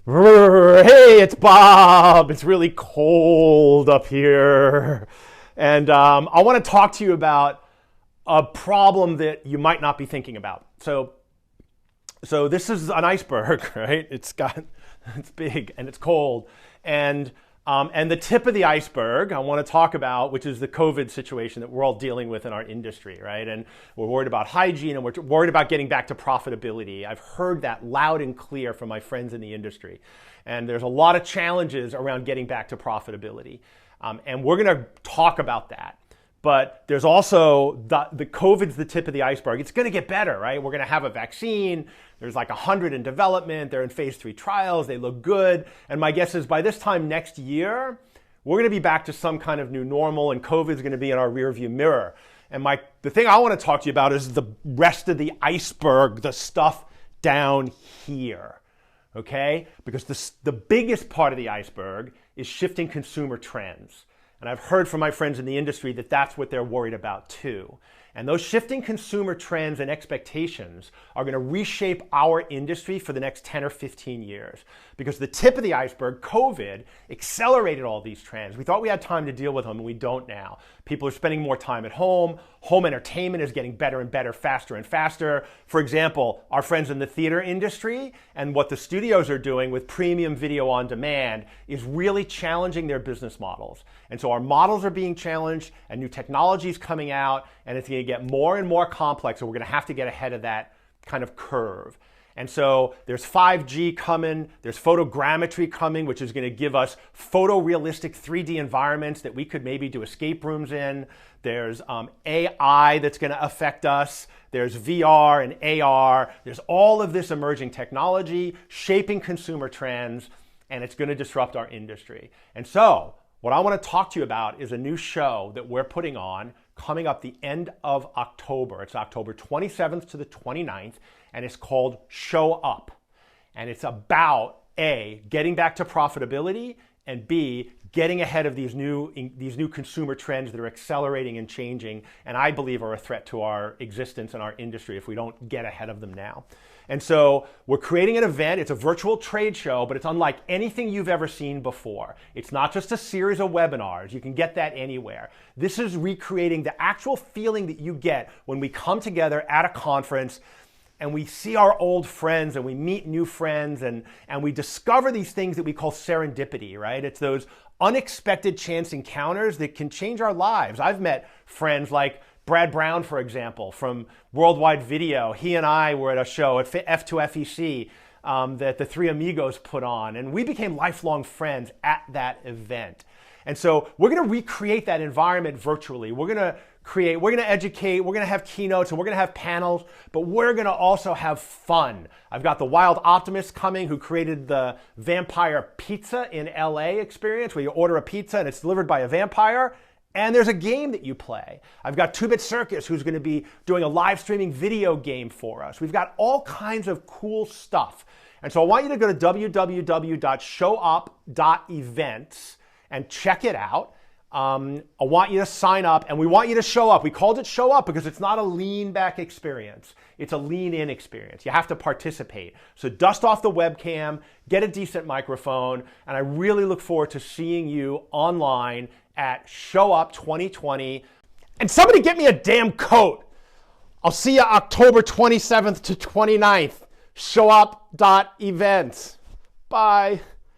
Hey, it's Bob. It's really cold up here. And I want to talk to you about a problem that you might not be thinking about. So this is an iceberg, right? It's big and it's cold. And the tip of the iceberg I want to talk about, which is the COVID situation that we're all dealing with in our industry, right? And we're worried about hygiene and we're worried about getting back to profitability. I've heard that loud and clear from my friends in the industry. And there's a lot of challenges around getting back to profitability. And we're going to talk about that. But there's also the COVID's the tip of the iceberg. It's going to get better, right? We're going to have a vaccine. There's like 100 in development. They're in phase 3 trials. They look good. And my guess is by this time next year, we're going to be back to some kind of new normal and COVID's going to be in our rearview mirror. And the thing I want to talk to you about is the rest of the iceberg, the stuff down here, okay? Because the biggest part of the iceberg is shifting consumer trends. And I've heard from my friends in the industry that that's what they're worried about too. And those shifting consumer trends and expectations are going to reshape our industry for the next 10 or 15 years. Because the tip of the iceberg, COVID, accelerated all these trends. We thought we had time to deal with them, and we don't now. People are spending more time at home. Home entertainment is getting better and better, faster and faster. For example, our friends in the theater industry and what the studios are doing with premium video on demand is really challenging their business models. And so our models are being challenged, and new technology is coming out, and it's going to get more and more complex, and we're going to have to get ahead of that kind of curve. And so there's 5G coming, there's photogrammetry coming, which is going to give us photorealistic 3D environments that we could maybe do escape rooms in. There's AI that's going to affect us. There's VR and AR. There's all of this emerging technology shaping consumer trends, and it's going to disrupt our industry. And so what I want to talk to you about is a new show that we're putting on coming up the end of October. It's October 27th to the 29th, and it's called Show Up. And it's about A, getting back to profitability, and B, getting ahead of these new consumer trends that are accelerating and changing, and I believe are a threat to our existence and our industry if we don't get ahead of them now. And so we're creating an event. It's a virtual trade show, but it's unlike anything you've ever seen before. It's not just a series of webinars. You can get that anywhere. This is recreating the actual feeling that you get when we come together at a conference and we see our old friends and we meet new friends and we discover these things that we call serendipity, right? It's those unexpected chance encounters that can change our lives. I've met friends like Brad Brown, for example, from Worldwide Video. He and I were at a show at F2FEC that the Three Amigos put on, and we became lifelong friends at that event. And so we're going to recreate that environment virtually. We're going to educate, we're going to have keynotes, and we're going to have panels, but we're going to also have fun. I've got the Wild Optimist coming, who created the vampire pizza in LA experience, where you order a pizza and it's delivered by a vampire. And there's a game that you play. I've got 2-Bit Circus, who's going to be doing a live streaming video game for us. We've got all kinds of cool stuff. And so I want you to go to www.showup.events and check it out. I want you to sign up, and we want you to show up. We called it Show Up because it's not a lean back experience. It's a lean in experience. You have to participate. So dust off the webcam, get a decent microphone, and I really look forward to seeing you online at Show Up 2020. And somebody get me a damn coat. I'll see you October 27th to 29th. Showup.events. Bye.